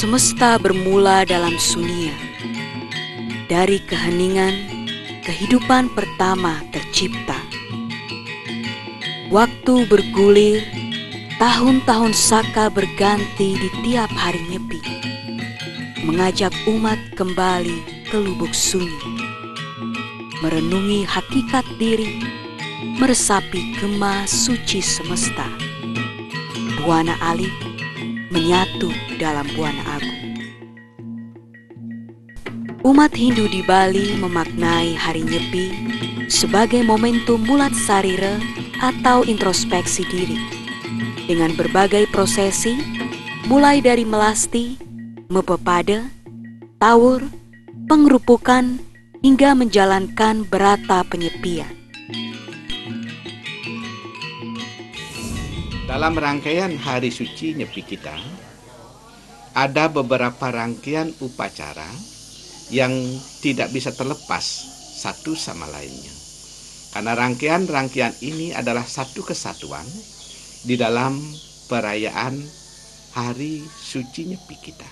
Semesta bermula dalam sunia. Dari keheningan, kehidupan pertama tercipta. Waktu bergulir, tahun-tahun saka berganti di tiap hari nyepi, mengajak umat kembali ke lubuk sunyi, merenungi hakikat diri, meresapi gema suci semesta. Buana Alit menyatu dalam Buana Agung. Umat Hindu di Bali memaknai hari Nyepi sebagai momentum mulat sarira atau introspeksi diri, dengan berbagai prosesi mulai dari melasti, mepepada, tawur, pengerupukan hingga menjalankan berata penyepian. Dalam rangkaian hari suci Nyepi kita, ada beberapa rangkaian upacara yang tidak bisa terlepas satu sama lainnya. Karena rangkaian-rangkaian ini adalah satu kesatuan di dalam perayaan hari suci Nyepi kita.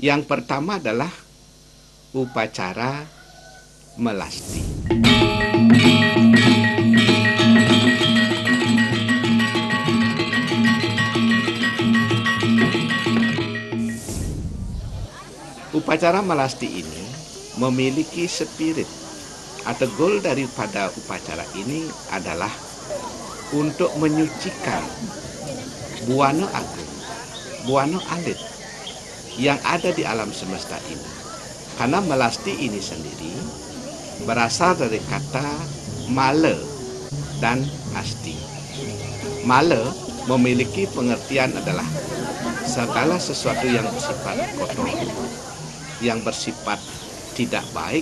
Yang pertama adalah upacara melasti. Upacara melasti ini memiliki spirit atau goal daripada upacara ini adalah untuk menyucikan Buana Agung, Buana Alit yang ada di alam semesta ini. Karena melasti ini sendiri berasal dari kata mala dan asti. Mala memiliki pengertian adalah segala sesuatu yang bersifat kotor, yang bersifat tidak baik,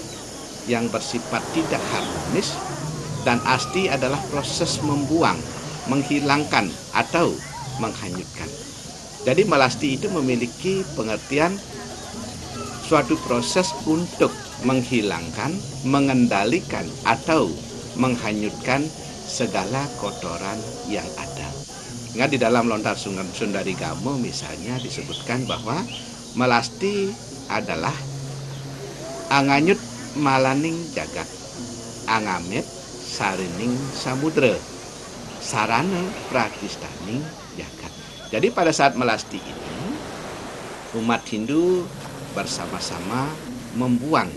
yang bersifat tidak harmonis, dan asti adalah proses membuang, menghilangkan atau menghanyutkan. Jadi melasti itu memiliki pengertian suatu proses untuk menghilangkan, mengendalikan atau menghanyutkan segala kotoran yang ada. Ingat di dalam lontar Sundari Gamo misalnya disebutkan bahwa melasti adalah anganyut malaning jagat, angamet sarining samudra, sarana prakistaning jagat. Jadi pada saat melasti ini, umat Hindu bersama-sama membuang,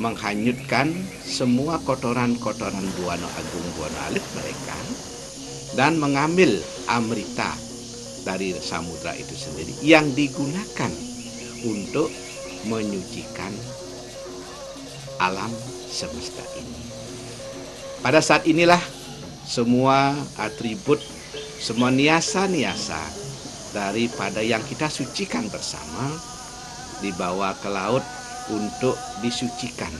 menghanyutkan semua kotoran-kotoran Buana Agung, Buana Alit mereka, dan mengambil amrita dari samudra itu sendiri yang digunakan untuk menyucikan alam semesta ini. Pada saat inilah semua atribut, semua niasa-niasa daripada yang kita sucikan bersama dibawa ke laut untuk disucikan.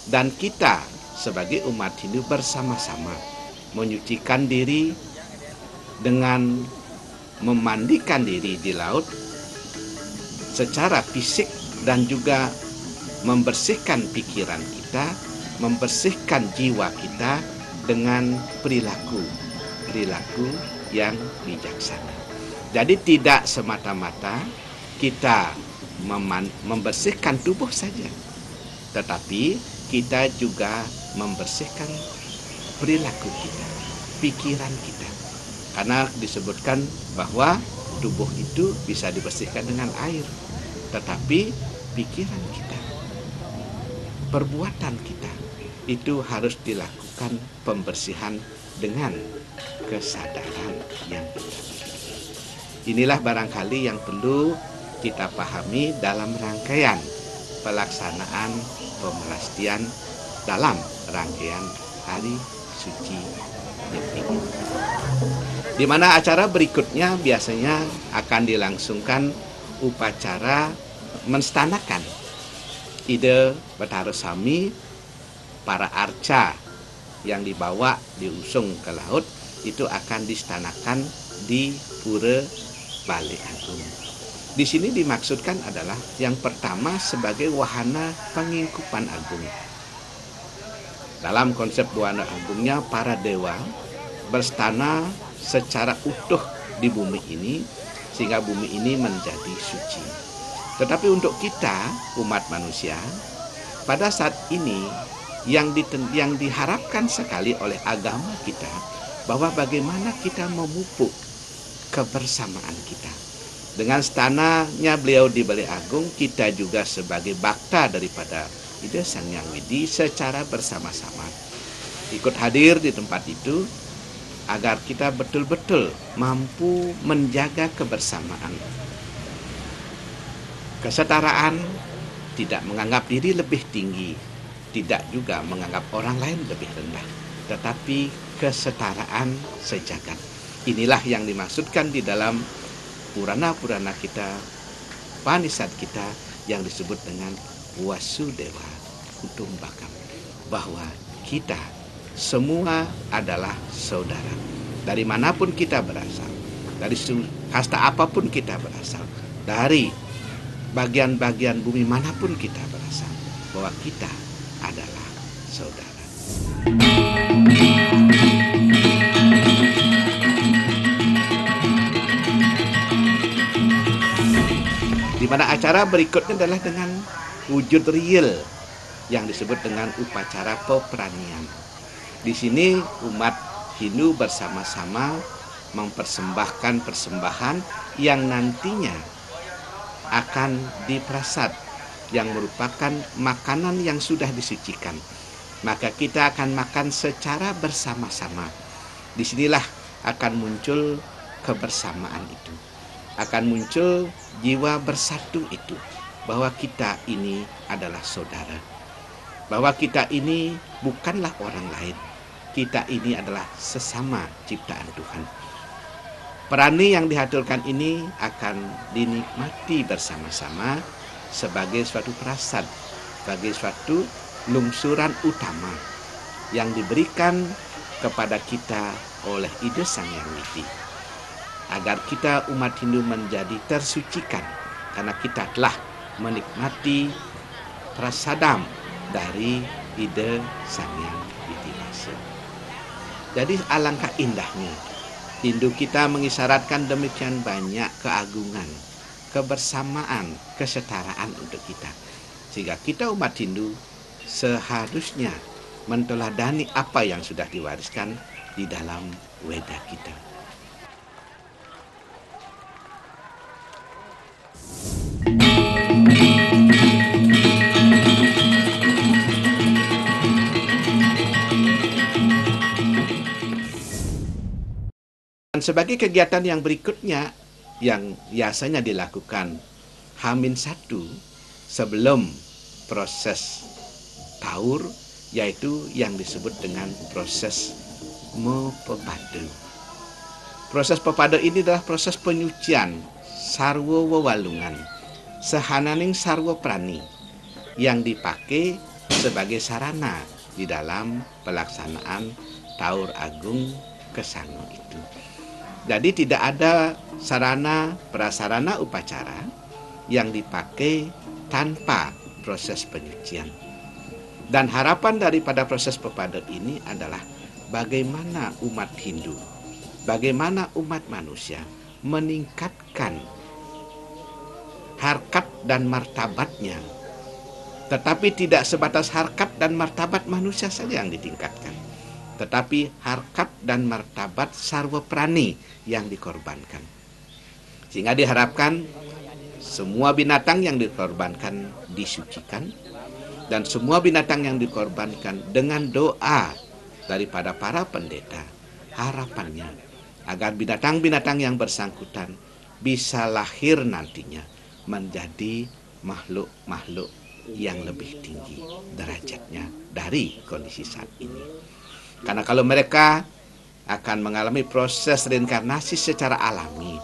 Dan kita sebagai umat Hindu bersama-sama menyucikan diri dengan memandikan diri di laut secara fisik dan juga membersihkan pikiran kita, membersihkan jiwa kita dengan perilaku yang bijaksana. Jadi tidak semata-mata kita membersihkan tubuh saja, tetapi kita juga membersihkan perilaku kita, pikiran kita. Karena disebutkan bahwa tubuh itu bisa dibersihkan dengan air, tetapi pikiran kita, perbuatan kita itu harus dilakukan pembersihan dengan kesadaran yang benar. Inilah barangkali yang perlu kita pahami dalam rangkaian pelaksanaan pemelastian dalam rangkaian hari suci Nyepi. Di mana acara berikutnya biasanya akan dilangsungkan upacara menstanakan ide Bathara Sami, para arca yang dibawa diusung ke laut itu akan distanakan di Pura Bali Agung. Di sini dimaksudkan adalah yang pertama sebagai wahana pengingkupan agung. Dalam konsep wahana agungnya, para dewa berstana secara utuh di bumi ini sehingga bumi ini menjadi suci. Tetapi untuk kita umat manusia pada saat ini yang diharapkan sekali oleh agama kita bahwa bagaimana kita memupuk kebersamaan kita. Dengan stananya beliau di Bali Agung, kita juga sebagai bakta daripada Ida Sang Hyang Widi secara bersama-sama ikut hadir di tempat itu agar kita betul-betul mampu menjaga kebersamaan. Kesetaraan, tidak menganggap diri lebih tinggi, tidak juga menganggap orang lain lebih rendah, tetapi kesetaraan sejagat. Inilah yang dimaksudkan di dalam purana-purana kita, panisat kita yang disebut dengan Wasudewa Kutumbakam, bahwa kita semua adalah saudara. Dari manapun kita berasal, dari kasta apapun kita berasal, dari bagian-bagian bumi manapun kita berasal, bahwa kita adalah saudara. Di mana acara berikutnya adalah dengan wujud real yang disebut dengan upacara peperanian. Di sini umat Hindu bersama-sama mempersembahkan persembahan yang nantinya akan diprasad, yang merupakan makanan yang sudah disucikan. Maka kita akan makan secara bersama-sama. Disinilah akan muncul kebersamaan itu. Akan muncul jiwa bersatu itu. Bahwa kita ini adalah saudara. Bahwa kita ini bukanlah orang lain. Kita ini adalah sesama ciptaan Tuhan. Perani yang dihaturkan ini akan dinikmati bersama-sama sebagai suatu prasad, sebagai suatu lungsuran utama yang diberikan kepada kita oleh Ida Sang Hyang Widi, agar kita umat Hindu menjadi tersucikan karena kita telah menikmati prasadam dari Ida Sang Hyang Widi Wasa. Jadi alangkah indahnya Hindu kita mengisyaratkan demikian banyak keagungan, kebersamaan, kesetaraan untuk kita. Sehingga kita umat Hindu seharusnya menteladani apa yang sudah diwariskan di dalam Weda kita. Dan sebagai kegiatan yang berikutnya yang biasanya dilakukan H-1 sebelum proses taur, yaitu yang disebut dengan proses mepepade. Proses pepade ini adalah proses penyucian sarwa wewalungan sehananing sarwa prani yang dipakai sebagai sarana di dalam pelaksanaan taur agung Kesango itu. Jadi tidak ada sarana prasarana upacara yang dipakai tanpa proses penyucian. Dan harapan daripada proses pepade ini adalah bagaimana umat Hindu, bagaimana umat manusia meningkatkan harkat dan martabatnya. Tetapi tidak sebatas harkat dan martabat manusia saja yang ditingkatkan, tetapi harkat dan martabat sarwa prani yang dikorbankan. Sehingga diharapkan semua binatang yang dikorbankan disucikan, dan semua binatang yang dikorbankan dengan doa daripada para pendeta, harapannya agar binatang-binatang yang bersangkutan bisa lahir nantinya menjadi makhluk-makhluk yang lebih tinggi derajatnya dari kondisi saat ini. Karena kalau mereka akan mengalami proses reinkarnasi secara alami,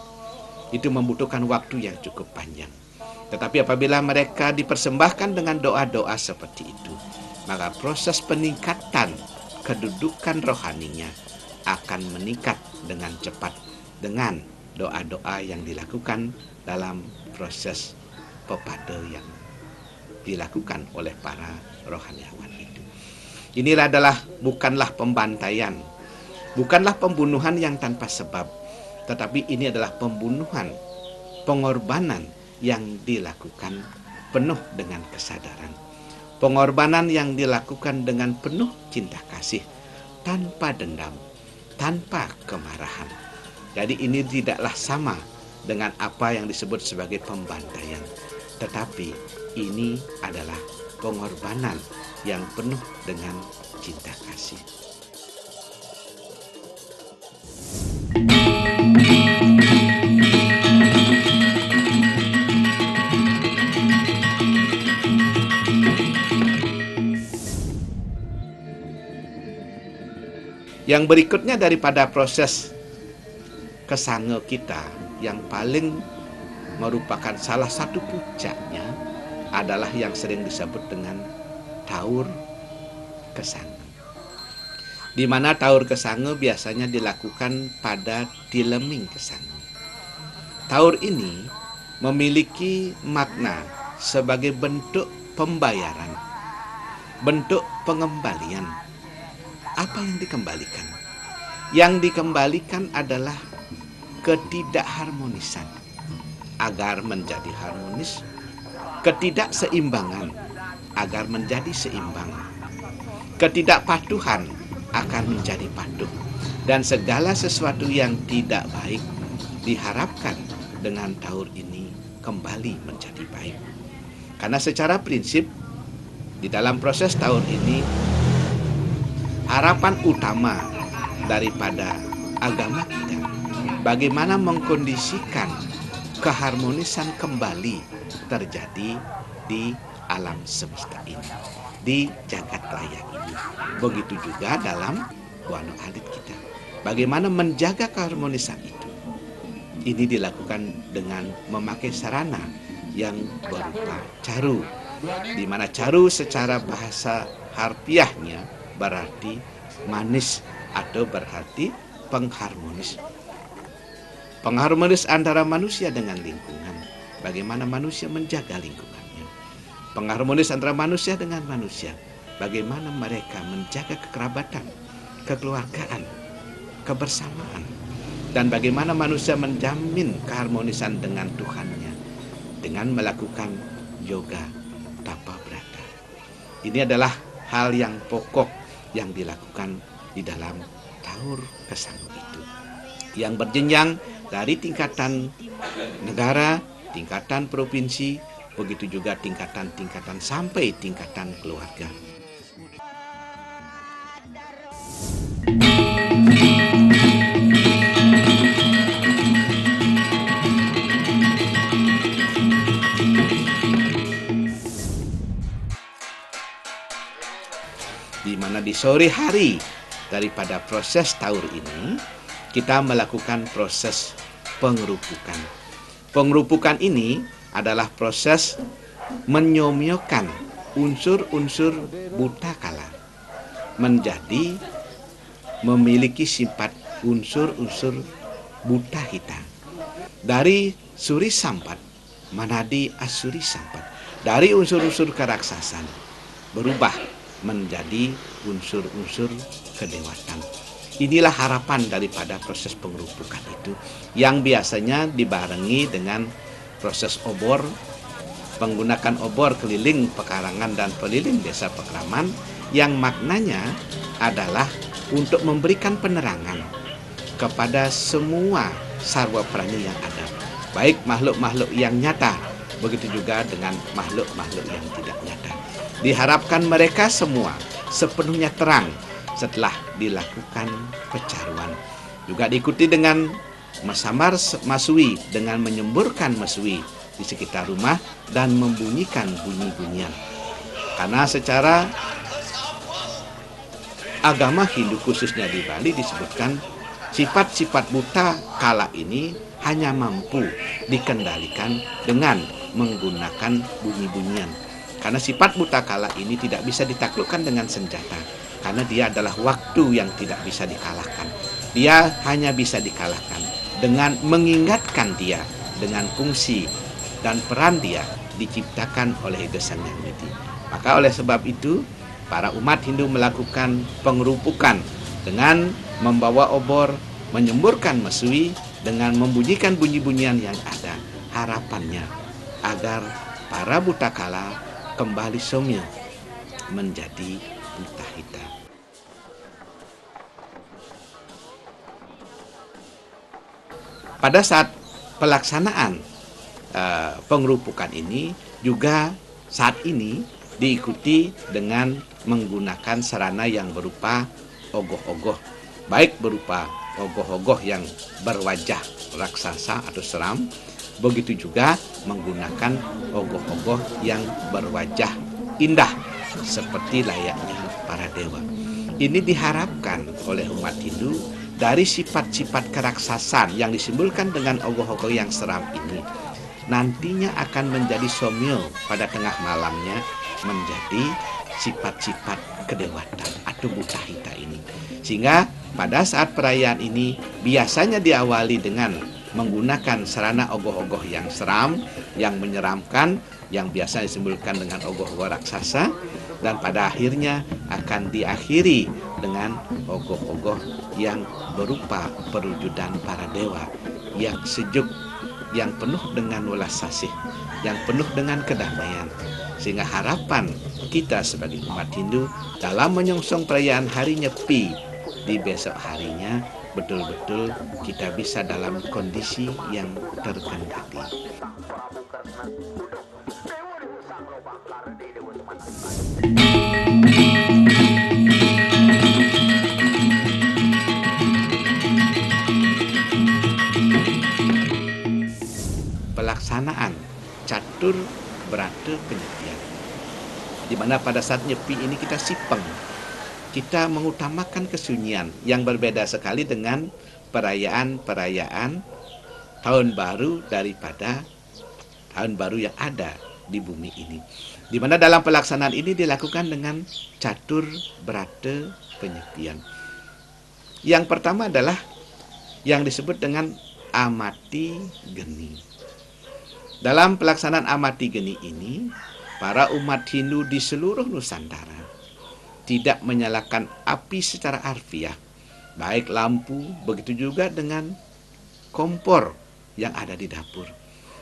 itu membutuhkan waktu yang cukup panjang. Tetapi apabila mereka dipersembahkan dengan doa-doa seperti itu, maka proses peningkatan kedudukan rohaninya akan meningkat dengan cepat dengan doa-doa yang dilakukan dalam proses pepada yang dilakukan oleh para rohaniawan itu. Inilah adalah bukanlah pembantaian, bukanlah pembunuhan yang tanpa sebab, tetapi ini adalah pembunuhan, pengorbanan yang dilakukan penuh dengan kesadaran. Pengorbanan yang dilakukan dengan penuh cinta kasih, tanpa dendam, tanpa kemarahan. Jadi ini tidaklah sama dengan apa yang disebut sebagai pembantaian, tetapi ini adalah pengorbanan yang penuh dengan cinta kasih. Yang berikutnya daripada proses kesange kita yang paling merupakan salah satu puncaknya adalah yang sering disebut dengan taur kesange. Di mana taur kesange biasanya dilakukan pada dileming kesange. Taur ini memiliki makna sebagai bentuk pembayaran, bentuk pengembalian. Apa yang dikembalikan? Yang dikembalikan adalah ketidakharmonisan agar menjadi harmonis, ketidakseimbangan agar menjadi seimbang, ketidakpatuhan akan menjadi patuh, dan segala sesuatu yang tidak baik diharapkan dengan taur ini kembali menjadi baik. Karena secara prinsip di dalam proses taur ini harapan utama daripada agama kita bagaimana mengkondisikan keharmonisan kembali terjadi di alam semesta ini, di jagat raya ini. Begitu juga dalam wano alit kita. Bagaimana menjaga keharmonisan itu? Ini dilakukan dengan memakai sarana yang berupa caru, di mana caru secara bahasa harfiahnya berarti manis atau berarti pengharmonis. Pengharmonis antara manusia dengan lingkungan. Bagaimana manusia menjaga lingkungannya. Pengharmonis antara manusia dengan manusia. Bagaimana mereka menjaga kekerabatan, kekeluargaan, kebersamaan. Dan bagaimana manusia menjamin keharmonisan dengan Tuhannya dengan melakukan yoga tapa brata. Ini adalah hal yang pokok yang dilakukan di dalam taur kesange itu, yang berjenjang dari tingkatan negara, tingkatan provinsi, begitu juga tingkatan-tingkatan sampai tingkatan keluarga. Di mana di sore hari daripada proses taur ini kita melakukan proses pengerupukan. Pengerupukan ini adalah proses menyomyokan unsur-unsur buta kala menjadi memiliki sifat unsur-unsur buta hitam. Dari suri sampat menjadi asuri sampat. Dari unsur-unsur keraksasan berubah menjadi unsur-unsur kedewatan. Inilah harapan daripada proses pengerupukan itu yang biasanya dibarengi dengan proses obor, menggunakan obor keliling pekarangan dan keliling desa Pekraman yang maknanya adalah untuk memberikan penerangan kepada semua sarwa prani yang ada, baik makhluk-makhluk yang nyata, begitu juga dengan makhluk-makhluk yang tidak nyata. Diharapkan mereka semua sepenuhnya terang setelah dilakukan pecaruan. Juga diikuti dengan mesambar masui dengan menyemburkan masui di sekitar rumah dan membunyikan bunyi-bunyian. Karena secara agama Hindu khususnya di Bali disebutkan sifat-sifat buta kala ini hanya mampu dikendalikan dengan menggunakan bunyi-bunyian. Karena sifat buta kala ini tidak bisa ditaklukkan dengan senjata. Karena dia adalah waktu yang tidak bisa dikalahkan. Dia hanya bisa dikalahkan dengan mengingatkan dia dengan fungsi dan peran dia diciptakan oleh Ida Sang Hyang Widi. Maka oleh sebab itu, para umat Hindu melakukan pengerupukan dengan membawa obor, menyemburkan mesui, dengan membunyikan bunyi-bunyian yang ada. Harapannya agar para buta kala kembali somyo menjadi buta hitam. Pada saat pelaksanaan pengerupukan ini juga saat ini diikuti dengan menggunakan sarana yang berupa ogoh-ogoh, baik berupa ogoh-ogoh yang berwajah raksasa atau seram, begitu juga menggunakan ogoh-ogoh yang berwajah indah seperti layaknya para dewa. Ini diharapkan oleh umat Hindu dari sifat-sifat keraksasan yang disimbolkan dengan ogoh-ogoh yang seram ini nantinya akan menjadi somyo pada tengah malamnya menjadi sifat-sifat kedewatan atau buta hita ini. Sehingga pada saat perayaan ini biasanya diawali dengan menggunakan sarana ogoh-ogoh yang seram, yang menyeramkan, yang biasa disimbolkan dengan ogoh-ogoh raksasa, dan pada akhirnya akan diakhiri dengan ogoh-ogoh yang berupa perwujudan para dewa yang sejuk, yang penuh dengan welas asih, yang penuh dengan kedamaian. Sehingga harapan kita sebagai umat Hindu dalam menyongsong perayaan Hari Nyepi di besok harinya, betul-betul kita bisa dalam kondisi yang terkendali. Pelaksanaan catur berata penyepian, di mana pada saat nyepi ini kita sipeng, kita mengutamakan kesunyian yang berbeda sekali dengan perayaan-perayaan tahun baru daripada tahun baru yang ada di bumi ini. Di mana dalam pelaksanaan ini dilakukan dengan catur berata penyepian. Yang pertama adalah yang disebut dengan amati geni. Dalam pelaksanaan amati geni ini, para umat Hindu di seluruh Nusantara tidak menyalakan api secara harfiah, baik lampu, begitu juga dengan kompor yang ada di dapur.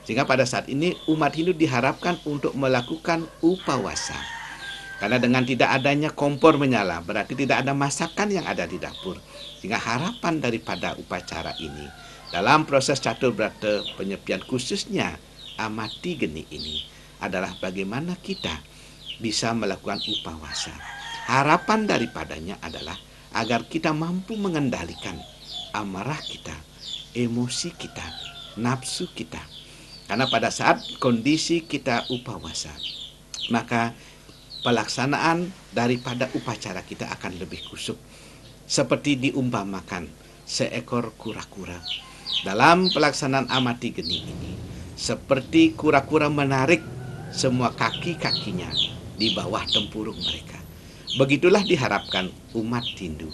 Sehingga pada saat ini umat Hindu diharapkan untuk melakukan upawasa. Karena dengan tidak adanya kompor menyala, berarti tidak ada masakan yang ada di dapur. Sehingga harapan daripada upacara ini, dalam proses catur berata penyepian khususnya amati geni ini, adalah bagaimana kita bisa melakukan upawasa. Harapan daripadanya adalah agar kita mampu mengendalikan amarah kita, emosi kita, nafsu kita. Karena pada saat kondisi kita upawasa, maka pelaksanaan daripada upacara kita akan lebih kusuk. Seperti diumpamakan seekor kura-kura. Dalam pelaksanaan amati geni ini, seperti kura-kura menarik semua kaki-kakinya di bawah tempurung mereka. Begitulah diharapkan umat Hindu,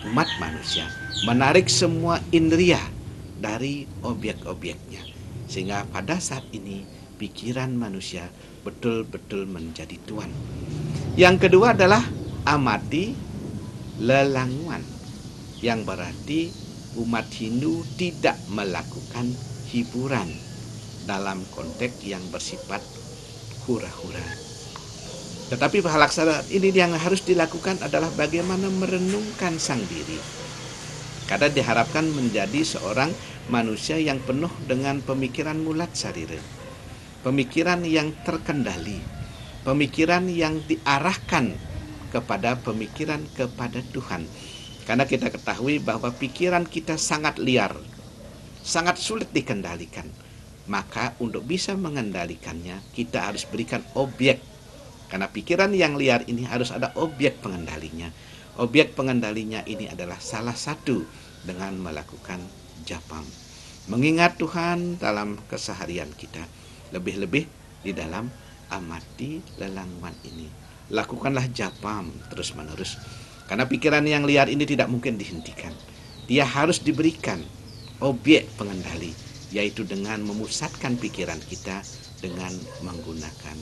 umat manusia, menarik semua indria dari objek-objeknya. Sehingga pada saat ini pikiran manusia betul-betul menjadi tuan. Yang kedua adalah amati lelanguan, yang berarti umat Hindu tidak melakukan hiburan dalam konteks yang bersifat hura-hura. Tetapi pelaksanaan ini yang harus dilakukan adalah bagaimana merenungkan sang diri. Karena diharapkan menjadi seorang manusia yang penuh dengan pemikiran mulat sarira, pemikiran yang terkendali, pemikiran yang diarahkan kepada pemikiran kepada Tuhan. Karena kita ketahui bahwa pikiran kita sangat liar, sangat sulit dikendalikan. Maka untuk bisa mengendalikannya, kita harus berikan objek. Karena pikiran yang liar ini harus ada objek pengendalinya. Objek pengendalinya ini adalah salah satu dengan melakukan japam. Mengingat Tuhan dalam keseharian kita. Lebih-lebih di dalam amati lelangwan ini. Lakukanlah japam terus-menerus. Karena pikiran yang liar ini tidak mungkin dihentikan. Dia harus diberikan objek pengendali, yaitu dengan memusatkan pikiran kita dengan menggunakan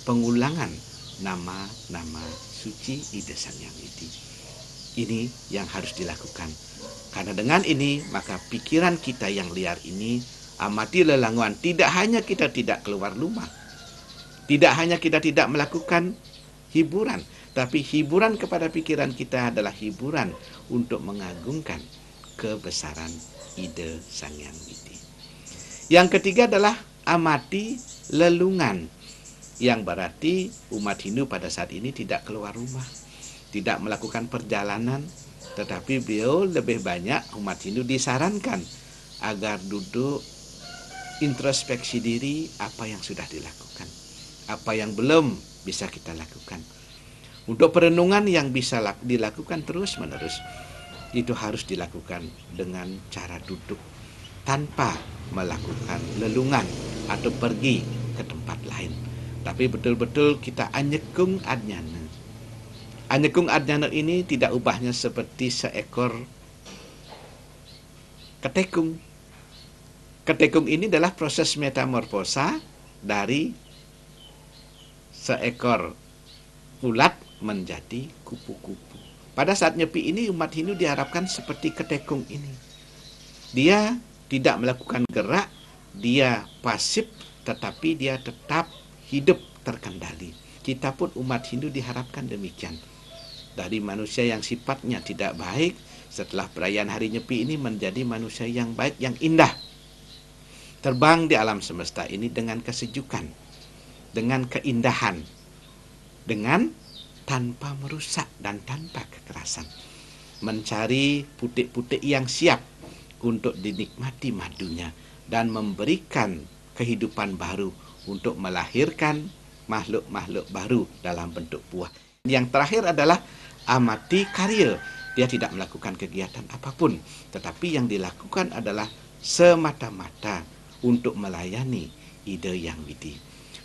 pengulangan nama-nama suci Ida Sang Hyang Widi. Ini yang harus dilakukan. Karena dengan ini, maka pikiran kita yang liar ini, amati lelangwan, tidak hanya kita tidak keluar rumah, tidak hanya kita tidak melakukan hiburan, tapi hiburan kepada pikiran kita adalah hiburan untuk mengagungkan kebesaran Ida Sang Hyang Widi. Yang ketiga adalah amati lelungan, yang berarti umat Hindu pada saat ini tidak keluar rumah, tidak melakukan perjalanan, tetapi beliau lebih banyak umat Hindu disarankan agar duduk introspeksi diri apa yang sudah dilakukan, apa yang belum bisa kita lakukan. Untuk perenungan yang bisa dilakukan terus-menerus, itu harus dilakukan dengan cara duduk tanpa melakukan lelungan atau pergi ke tempat lain. Tapi betul-betul kita anyekung adnyana. Anyekung adnyana ini tidak ubahnya seperti seekor ketekung. Ketekung ini adalah proses metamorfosa dari seekor ulat menjadi kupu-kupu. Pada saat nyepi ini umat Hindu diharapkan seperti ketekung ini. Dia tidak melakukan gerak, dia pasif, tetapi dia tetap hidup terkendali. Kita pun umat Hindu diharapkan demikian. Dari manusia yang sifatnya tidak baik, setelah perayaan hari nyepi ini menjadi manusia yang baik, yang indah. Terbang di alam semesta ini dengan kesejukan, dengan keindahan, dengan tanpa merusak dan tanpa kekerasan. Mencari putik-putik yang siap untuk dinikmati madunya dan memberikan kehidupan baru untuk melahirkan makhluk-makhluk baru dalam bentuk buah. Yang terakhir adalah amati karya. Dia tidak melakukan kegiatan apapun, tetapi yang dilakukan adalah semata-mata untuk melayani Ida Yang Widi.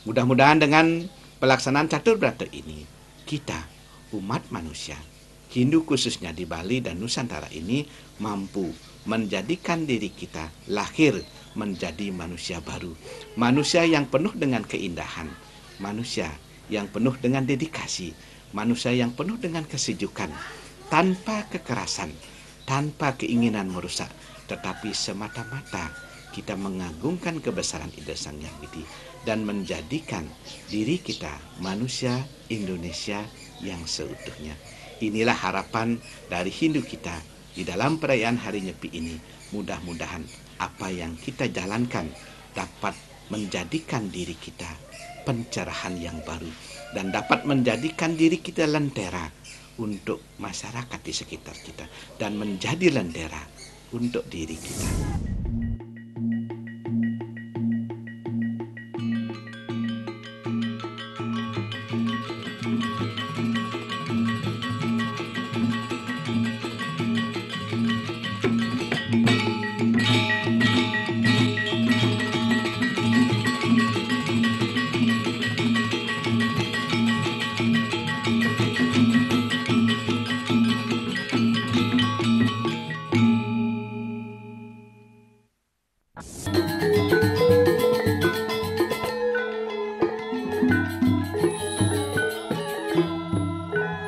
Mudah-mudahan dengan pelaksanaan catur berata ini, kita, umat manusia, Hindu khususnya di Bali dan Nusantara ini, mampu menjadikan diri kita lahir menjadi manusia baru. Manusia yang penuh dengan keindahan, manusia yang penuh dengan dedikasi, manusia yang penuh dengan kesejukan, tanpa kekerasan, tanpa keinginan merusak, tetapi semata-mata kita mengagungkan kebesaran Ida Sang Hyang Widi dan menjadikan diri kita manusia Indonesia yang seutuhnya. Inilah harapan dari Hindu kita di dalam perayaan Hari Nyepi ini. Mudah-mudahan apa yang kita jalankan dapat menjadikan diri kita pencerahan yang baru dan dapat menjadikan diri kita lentera untuk masyarakat di sekitar kita dan menjadi lentera untuk diri kita.